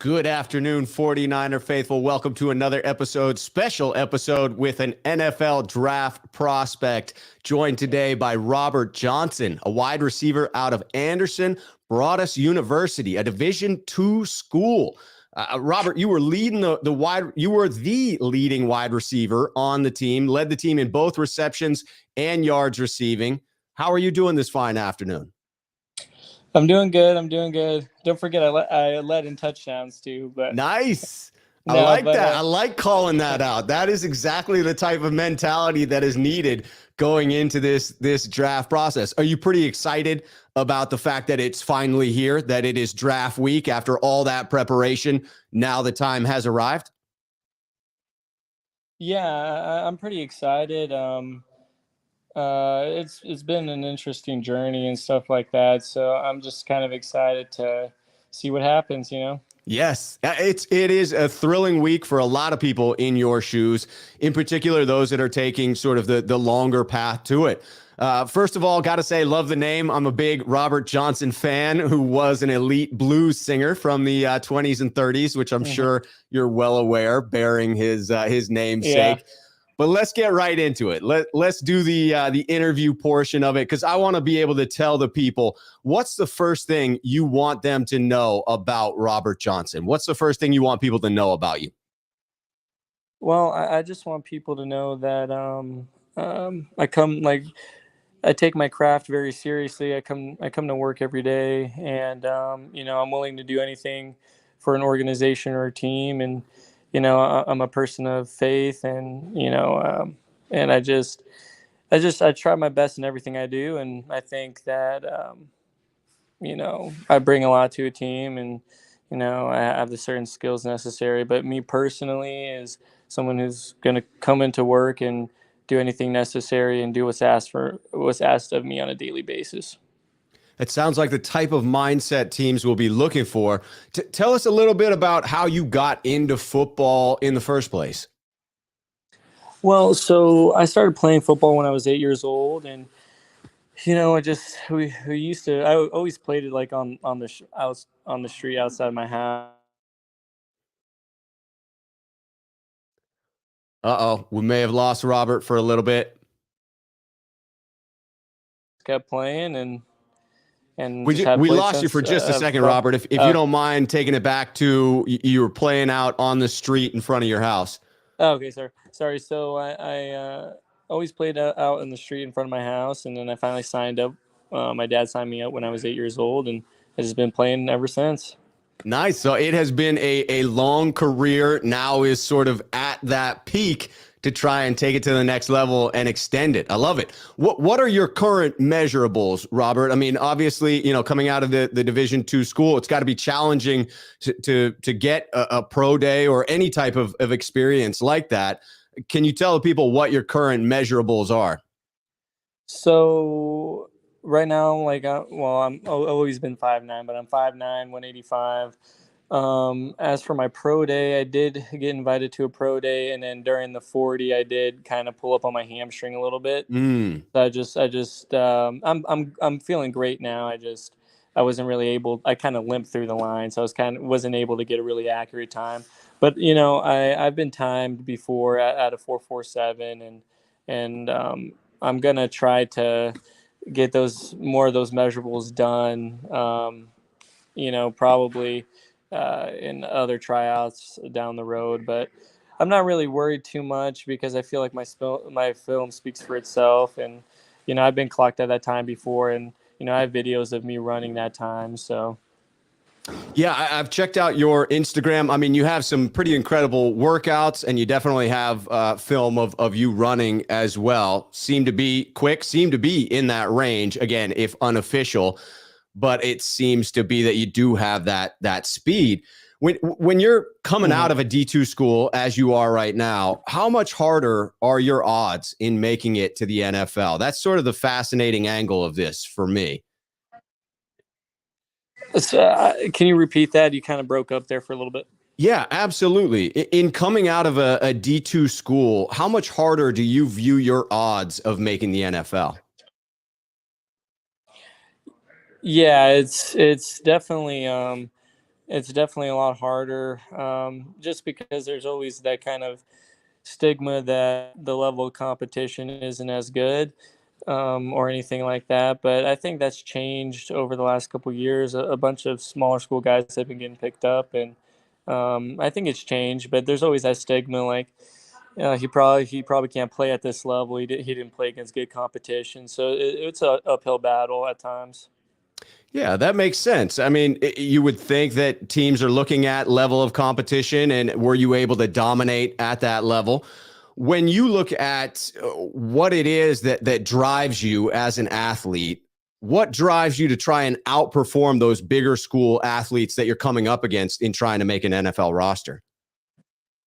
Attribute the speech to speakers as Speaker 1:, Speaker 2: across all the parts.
Speaker 1: Good afternoon, 49er faithful. Welcome to another special episode with an NFL draft prospect, joined today by Robert Johnson, a wide receiver out of Alderson Broaddus University, a Division II school. Robert, you were leading you were the leading wide receiver on the team, led the team in both receptions and yards receiving. How are you doing this fine afternoon?
Speaker 2: I'm doing good. Don't forget, I led in touchdowns too. But
Speaker 1: nice.
Speaker 2: No,
Speaker 1: I like that. I like calling that out. That is exactly the type of mentality that is needed going into this draft process. Are you pretty excited about the fact that it's finally here, that it is draft week after all that preparation? Now the time has arrived?
Speaker 2: Yeah, I'm pretty excited. It's been an interesting journey and stuff like that. So I'm just kind of excited to see what happens,
Speaker 1: Yes, it is a thrilling week for a lot of people in your shoes, in particular those that are taking sort of the longer path to it. First of all, got to say, love the name. I'm a big Robert Johnson fan who was an elite blues singer from the 20s and 30s, which I'm sure you're well aware, bearing his namesake.
Speaker 2: Yeah.
Speaker 1: But let's get right into it. Let's do the interview portion of it, because I want to be able to tell the people, what's the first thing you want them to know about Robert Johnson? What's the first thing you want people to know about you?
Speaker 2: Well, I just want people to know that I take my craft very seriously. I come to work every day, and I'm willing to do anything for an organization or a team. And I'm a person of faith, and and I try my best in everything I do, and I think that I bring a lot to a team, and I have the certain skills necessary. But me personally is someone who's going to come into work and do anything necessary and do what's asked of me on a daily basis.
Speaker 1: It sounds like the type of mindset teams will be looking for. Tell us a little bit about how you got into football in the first place.
Speaker 2: Well, so I started playing football when I was 8 years old, and we used to. I always played it like on the street outside my house.
Speaker 1: We may have lost Robert for a little bit.
Speaker 2: Kept playing and
Speaker 1: we lost you for just a second, Robert. If you don't mind taking it back to you were playing out on the street in front of your house.
Speaker 2: Oh, okay, sorry. So I always played out in the street in front of my house, and then I finally signed up. My dad signed me up when I was 8 years old, and I've just been playing ever since.
Speaker 1: Nice. So it has been a long career. Now is sort of at that peak to try and take it to the next level and extend it. I love it. What are your current measurables, Robert? I mean, obviously, coming out of the Division II school, it's got to be challenging to get a pro day or any type of experience like that. Can you tell people what your current measurables are?
Speaker 2: So right now, I've always been 5'9", but I'm 5'9", 185. As for my pro day, I did get invited to a pro day, and then during the 40, I did kind of pull up on my hamstring a little bit. So I'm feeling great now. I wasn't really able. I kind of limped through the line, so wasn't able to get a really accurate time. But I've been timed before at a 4.47, and I'm gonna try to get more of those measurables done. Probably in other tryouts down the road, but I'm not really worried too much because I feel like my film speaks for itself, and I've been clocked at that time before, and I have videos of me running that time. So
Speaker 1: yeah, I've checked out your Instagram. I mean, you have some pretty incredible workouts, and you definitely have film of you running as well. Seem to be quick, seem to be in that range, again, if unofficial, but it seems to be that you do have that speed. When you're coming out of a D2 school, as you are right now, how much harder are your odds in making it to the NFL? That's sort of the fascinating angle of this for me.
Speaker 2: Can you repeat that? You kind of broke up there for a little bit.
Speaker 1: Yeah, absolutely. In coming out of a D2 school, how much harder do you view your odds of making the NFL?
Speaker 2: Yeah, it's definitely it's definitely a lot harder, just because there's always that kind of stigma that the level of competition isn't as good, or anything like that. But I think that's changed over the last couple of years. A bunch of smaller school guys have been getting picked up, and I think it's changed. But there's always that stigma, like he probably can't play at this level. He didn't play against good competition, so it's a uphill battle at times.
Speaker 1: Yeah, that makes sense. I mean, you would think that teams are looking at level of competition and were you able to dominate at that level? When you look at what it is that drives you as an athlete, what drives you to try and outperform those bigger school athletes that you're coming up against in trying to make an NFL roster?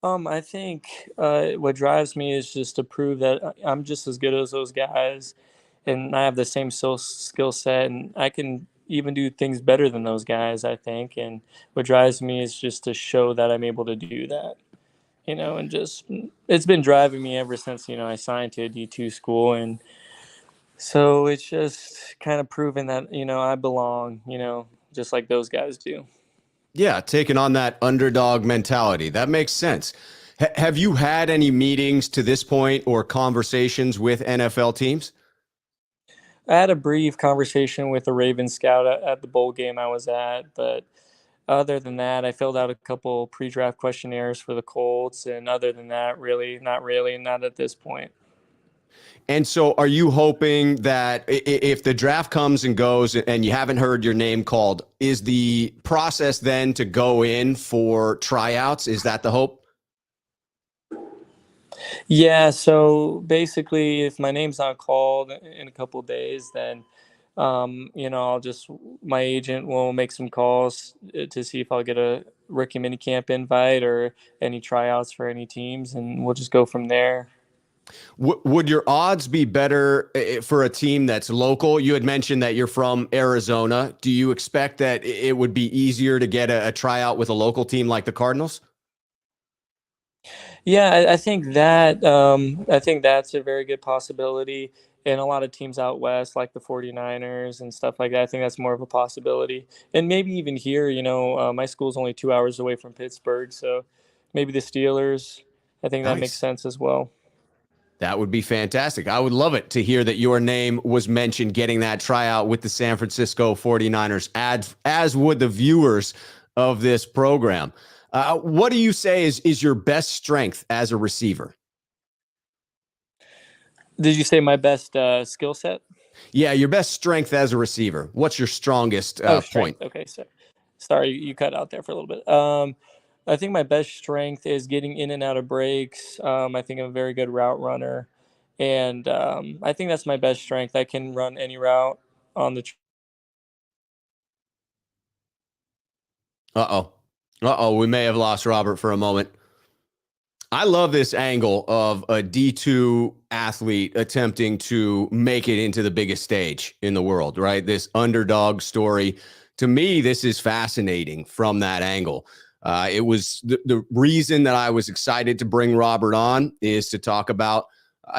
Speaker 2: I think what drives me is just to prove that I'm just as good as those guys, and I have the same skill set, and I can even do things better than those guys. I think, and what drives me is just to show that I'm able to do that. And just it's been driving me ever since I signed to a D2 school, and so it's just kind of proving that I belong. Just like those guys do.
Speaker 1: Yeah, taking on that underdog mentality. That makes sense. Have you had any meetings to this point or conversations with NFL teams?
Speaker 2: I had a brief conversation with a Raven scout at the bowl game I was at, but other than that, I filled out a couple pre-draft questionnaires for the Colts, and other than that, really, not at this point.
Speaker 1: And so are you hoping that if the draft comes and goes and you haven't heard your name called, is the process then to go in for tryouts? Is that the hope?
Speaker 2: Yeah, so basically, if my name's not called in a couple of days, then I'll just my agent will make some calls to see if I'll get a rookie minicamp invite or any tryouts for any teams, and we'll just go from there.
Speaker 1: Would your odds be better for a team that's local? You had mentioned that you're from Arizona. Do you expect that it would be easier to get a tryout with a local team like the Cardinals?
Speaker 2: Yeah, I think that's a very good possibility. And a lot of teams out west, like the 49ers and stuff like that, I think that's more of a possibility. And maybe even here, my school's only 2 hours away from Pittsburgh, so maybe the Steelers. I think that makes
Speaker 1: Nice.
Speaker 2: sense as well.
Speaker 1: That would be fantastic. I would love it to hear that your name was mentioned getting that tryout with the San Francisco 49ers, as would the viewers of this program. What do you say is your best strength as a receiver?
Speaker 2: Did you say my best skill set?
Speaker 1: Yeah, your best strength as a receiver. What's your strongest
Speaker 2: Oh,
Speaker 1: point?
Speaker 2: strength. Okay, so sorry, you cut out there for a little bit. I think my best strength is getting in and out of breaks. I think I'm a very good route runner, and I think that's my best strength. I can run any route on the.
Speaker 1: Uh-oh. Uh-oh, we may have lost Robert for a moment. I love this angle of a D2 athlete attempting to make it into the biggest stage in the world, right? This underdog story. To me, this is fascinating from that angle. It was the reason that I was excited to bring Robert on is to talk about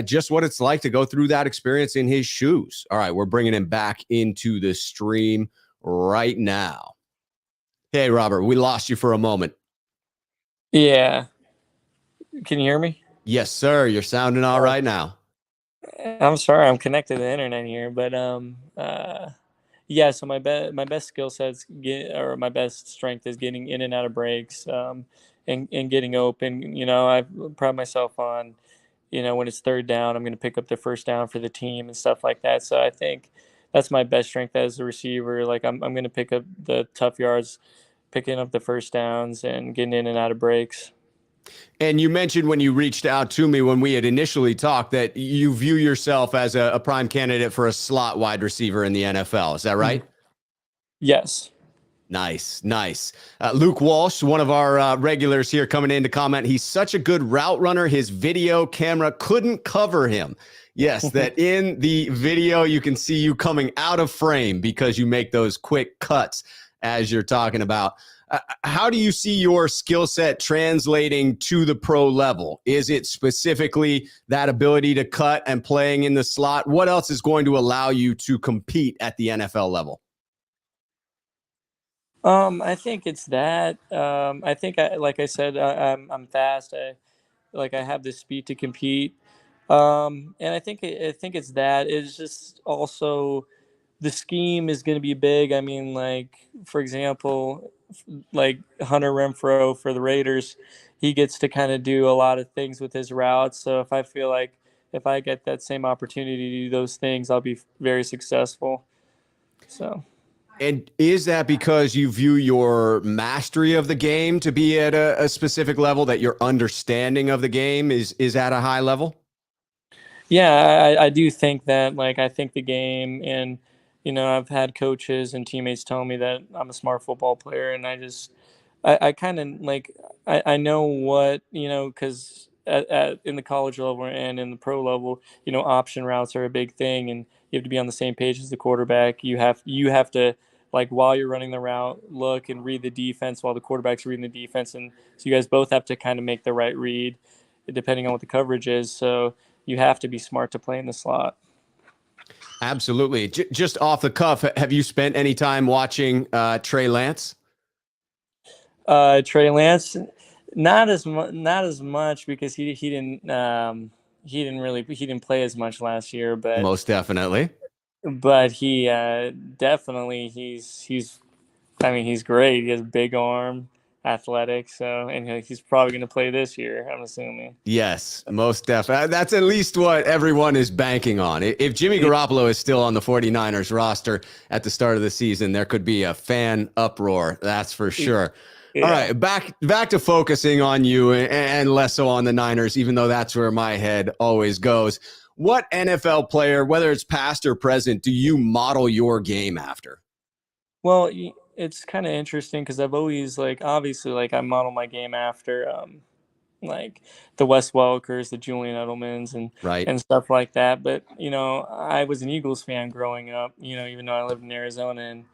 Speaker 1: just what it's like to go through that experience in his shoes. All right, we're bringing him back into the stream right now. Hey, Robert, we lost you for a moment.
Speaker 2: Yeah, can you hear me?
Speaker 1: Yes, sir. You're sounding all right now.
Speaker 2: I'm sorry, I'm connected to the internet here, but yeah. So my best skill sets or my best strength is getting in and out of breaks, and getting open. I pride myself on, when it's third down, I'm going to pick up the first down for the team and stuff like that. So I think that's my best strength as a receiver. Like I'm going to pick up the tough yards, picking up the first downs, and getting in and out of breaks.
Speaker 1: And you mentioned when you reached out to me when we had initially talked that you view yourself as a prime candidate for a slot wide receiver in the NFL. Is that right?
Speaker 2: Yes.
Speaker 1: Nice, nice. Luke Walsh, one of our regulars here coming in to comment. He's such a good route runner. His video camera couldn't cover him. Yes, that in the video, you can see you coming out of frame because you make those quick cuts as you're talking about. How do you see your skill set translating to the pro level? Is it specifically that ability to cut and playing in the slot? What else is going to allow you to compete at the NFL level?
Speaker 2: I think it's that. I think like I said, I'm fast. I have the speed to compete. And I think it's that. It's just also the scheme is going to be big. I mean, like for example, like Hunter Renfro for the Raiders, he gets to kind of do a lot of things with his routes. So if I feel like if I get that same opportunity to do those things, I'll be very successful. So.
Speaker 1: And is that because you view your mastery of the game to be at a specific level, that your understanding of the game is at a high level?
Speaker 2: Yeah, I do think that. Like, I think the game, and I've had coaches and teammates tell me that I'm a smart football player, and I kind of like, I know what, because in the college level and in the pro level, option routes are a big thing, and you have to be on the same page as the quarterback. You have to, like, while you're running the route, look and read the defense while the quarterback's reading the defense, and so you guys both have to kind of make the right read, depending on what the coverage is. So you have to be smart to play in the slot.
Speaker 1: Absolutely. Just off the cuff, have you spent any time watching Trey Lance?
Speaker 2: Trey Lance, not as much because he didn't play as much last year,
Speaker 1: Most definitely.
Speaker 2: but he definitely he's I mean, he's great. He has a big arm, athletic, so and he's probably going to play this year, I'm assuming.
Speaker 1: Yes, most definitely. That's at least what everyone is banking on. If Jimmy Garoppolo is still on the 49ers roster at the start of the season, there could be a fan uproar. That's for sure. All
Speaker 2: Yeah.
Speaker 1: right, back to focusing on you and less so on the Niners, even though that's where my head always goes. What NFL player, whether it's past or present, do you model your game after?
Speaker 2: Well, it's kind of interesting because I've always, like, obviously, like, I model my game after like the Wes Welkers, the Julian Edelmans,
Speaker 1: Right.
Speaker 2: and stuff like that. But I was an Eagles fan growing up. Even though I lived in Arizona, and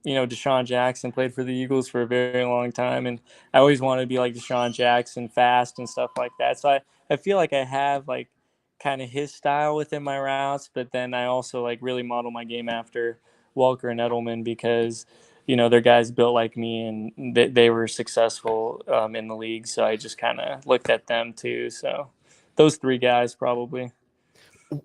Speaker 2: Deshaun Jackson played for the Eagles for a very long time, and I always wanted to be like Deshaun Jackson, fast and stuff like that. So I feel like I have, like, kind of his style within my routes, but then I also, like, really model my game after Welker and Edelman because they're guys built like me, and they were successful in the league. So I just kind of looked at them too. So those three guys probably.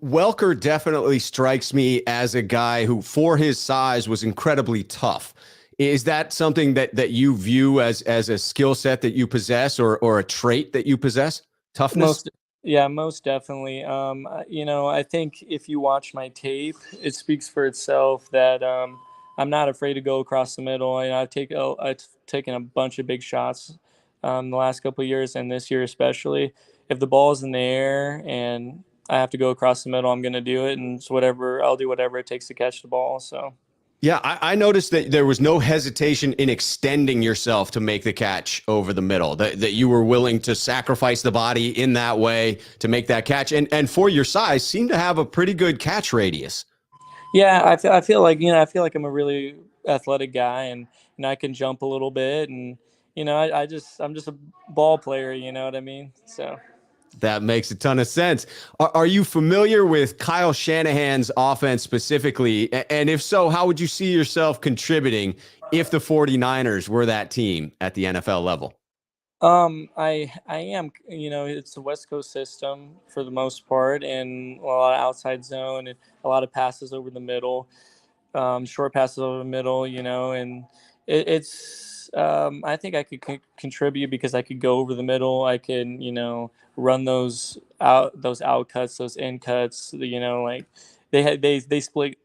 Speaker 1: Welker definitely strikes me as a guy who, for his size, was incredibly tough. Is that something that you view as a skill set that you possess, or a trait that you possess? Toughness?
Speaker 2: Most, yeah, most definitely. I think if you watch my tape, it speaks for itself that I'm not afraid to go across the middle. And I've taken a bunch of big shots the last couple of years, and this year especially. If the ball's in the air and I have to go across the middle, I'm going to do it, and so I'll do whatever it takes to catch the ball. So.
Speaker 1: Yeah, I noticed that there was no hesitation in extending yourself to make the catch over the middle, that you were willing to sacrifice the body in that way to make that catch. And for your size, seem to have a pretty good catch radius.
Speaker 2: Yeah, I feel like I'm a really athletic guy, and I can jump a little bit, and I'm just a ball player. You know what I mean? So.
Speaker 1: That makes a ton of sense. Are you familiar with Kyle Shanahan's offense specifically? And if so, how would you see yourself contributing if the 49ers were that team at the NFL level?
Speaker 2: I am, it's a West Coast system for the most part, and a lot of outside zone and a lot of passes over the middle, short passes over the middle, and it's I think I could contribute because I could go over the middle. I can, run those out cuts, those in cuts, like they split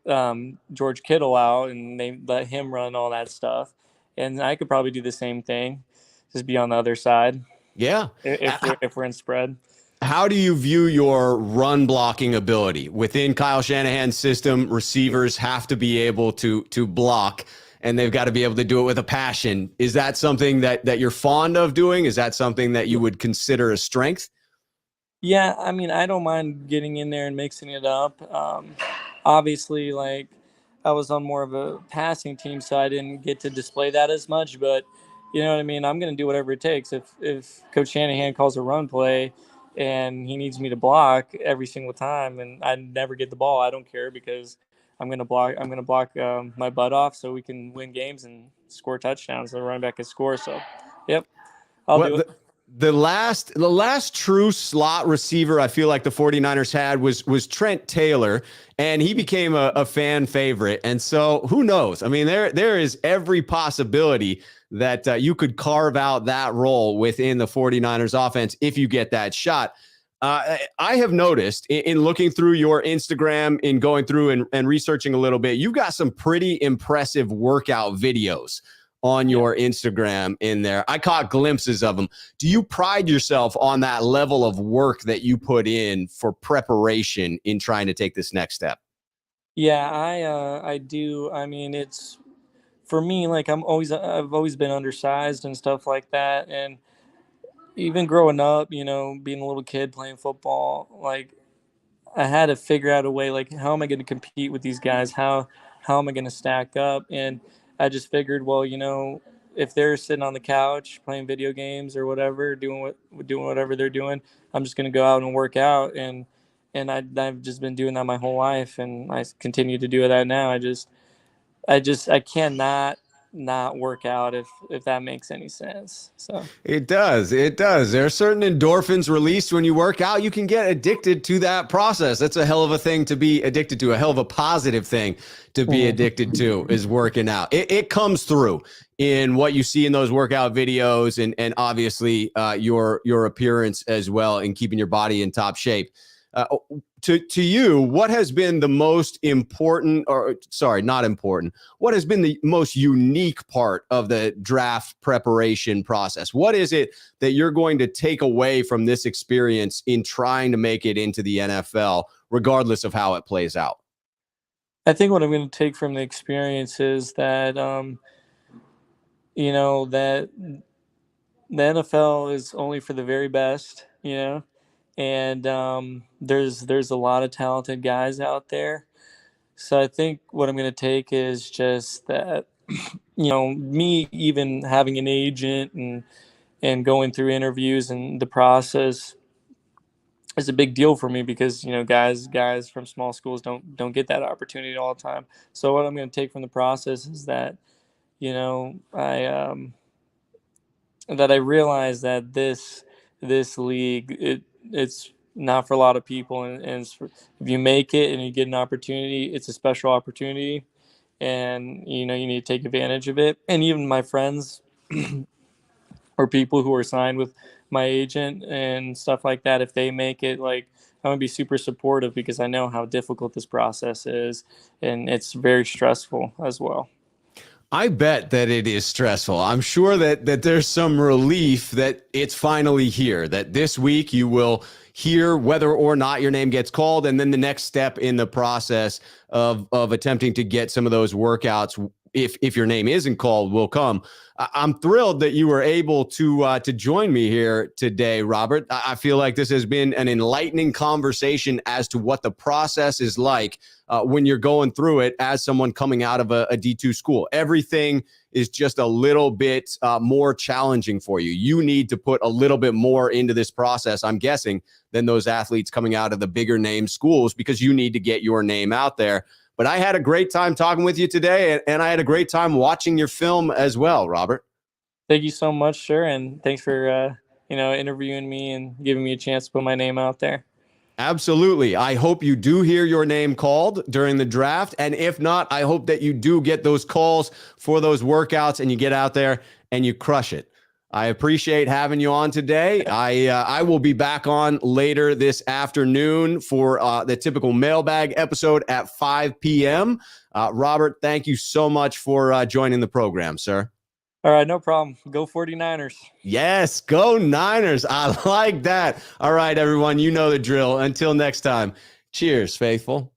Speaker 2: George Kittle out and they let him run all that stuff, and I could probably do the same thing, just be on the other side
Speaker 1: Yeah.
Speaker 2: if we're in spread.
Speaker 1: How do you view your run blocking ability within Kyle Shanahan's system? Receivers have to be able to block, and they've got to be able to do it with a passion. Is that something that you're fond of doing? Is that something that you would consider a strength?
Speaker 2: Yeah, I mean, I don't mind getting in there and mixing it up. Obviously, like, I was on more of a passing team, so I didn't get to display that as much. But you know what I mean. I'm going to do whatever it takes. If Coach Shanahan calls a run play, and he needs me to block every single time, and I never get the ball, I don't care because I'm gonna block my butt off so we can win games and score touchdowns. The running back can score. So, yep, I'll
Speaker 1: Well,
Speaker 2: do it.
Speaker 1: the last true slot receiver I feel like the 49ers had was Trent Taylor, and he became a fan favorite. And so who knows? I mean, there is every possibility that you could carve out that role within the 49ers offense if you get that shot. I have noticed in looking through your Instagram, in going through and researching a little bit, you've got some pretty impressive workout videos on your Instagram in there. I caught glimpses of them. Do you pride yourself on that level of work that you put in for preparation in trying to take this next step?
Speaker 2: Yeah, I do. I mean, it's for me, like I've always been undersized and stuff like that. And even growing up, being a little kid playing football, like I had to figure out a way, like, how am I going to compete with these guys? How am I going to stack up? And I just figured, well, if they're sitting on the couch playing video games or whatever, doing whatever they're doing, I'm just going to go out and work out. And I've just been doing that my whole life, and I continue to do that now. I cannot not work out if that makes any sense. So
Speaker 1: It does. It does. There are certain endorphins released when you work out. You can get addicted to that process. That's a hell of a thing to be addicted to. A hell of a positive thing to be addicted to is working out. It comes through in what you see in those workout videos, and obviously your appearance as well, and keeping your body in top shape. To you, what has been the most important, or sorry, not important, what has been the most unique part of the draft preparation process? What is it that you're going to take away from this experience in trying to make it into the NFL, regardless of how it plays out?
Speaker 2: I think what I'm going to take from the experience is that, that the NFL is only for the very best, and there's a lot of talented guys out there. So I think what I'm going to take is just that, me even having an agent and going through interviews and the process is a big deal for me because guys from small schools don't get that opportunity all the time. So what I'm going to take from the process is that I realize that this league it's not for a lot of people, and if you make it and you get an opportunity, it's a special opportunity, and you need to take advantage of it. And even my friends or people who are signed with my agent and stuff like that, if they make it, like, I'm gonna be super supportive because I know how difficult this process is, and it's very stressful as well.
Speaker 1: I bet that it is stressful. I'm sure that there's some relief that it's finally here, that this week you will hear whether or not your name gets called, and then the next step in the process of attempting to get some of those workouts, if your name isn't called, will come. I'm thrilled that you were able to join me here today, Robert. I feel like this has been an enlightening conversation as to what the process is like when you're going through it as someone coming out of a D2 school. Everything is just a little bit more challenging for you. You need to put a little bit more into this process, I'm guessing, than those athletes coming out of the bigger name schools, because you need to get your name out there. But I had a great time talking with you today, and I had a great time watching your film as well, Robert.
Speaker 2: Thank you so much, sir, and thanks for interviewing me and giving me a chance to put my name out there.
Speaker 1: Absolutely. I hope you do hear your name called during the draft. And if not, I hope that you do get those calls for those workouts and you get out there and you crush it. I appreciate having you on today. I will be back on later this afternoon for the typical mailbag episode at 5 p.m. Robert, thank you so much for joining the program, sir.
Speaker 2: All right, no problem. Go 49ers.
Speaker 1: Yes, go Niners. I like that. All right, everyone, you know the drill. Until next time, cheers, faithful.